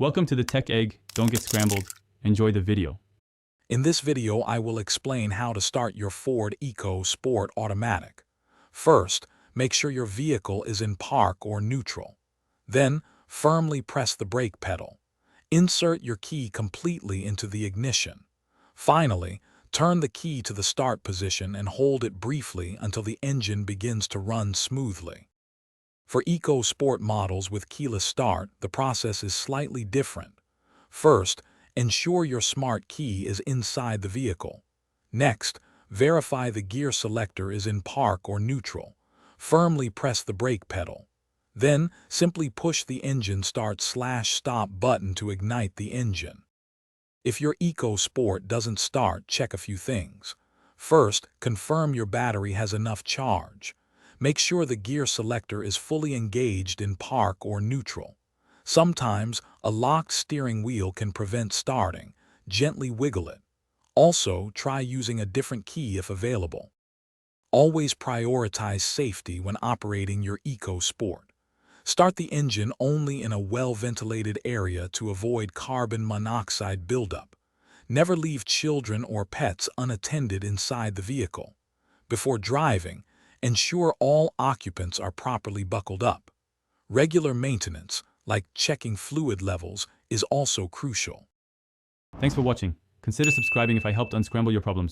Welcome to the Tech Egg. Don't get scrambled. Enjoy the video. In this video, I will explain how to start your Ford EcoSport automatic. First, make sure your vehicle is in park or neutral. Then, firmly press the brake pedal. Insert your key completely into the ignition. Finally, turn the key to the start position and hold it briefly until the engine begins to run smoothly. For EcoSport models with keyless start, the process is slightly different. First, ensure your smart key is inside the vehicle. Next, verify the gear selector is in park or neutral. Firmly press the brake pedal. Then, simply push the engine start/stop button to ignite the engine. If your EcoSport doesn't start, check a few things. First, confirm your battery has enough charge. Make sure the gear selector is fully engaged in park or neutral. Sometimes, a locked steering wheel can prevent starting. Gently wiggle it. Also, try using a different key if available. Always prioritize safety when operating your EcoSport. Start the engine only in a well-ventilated area to avoid carbon monoxide buildup. Never leave children or pets unattended inside the vehicle. Before driving, ensure all occupants are properly buckled up. Regular maintenance, like checking fluid levels, is also crucial. Thanks for watching. Consider subscribing if I helped unscramble your problems.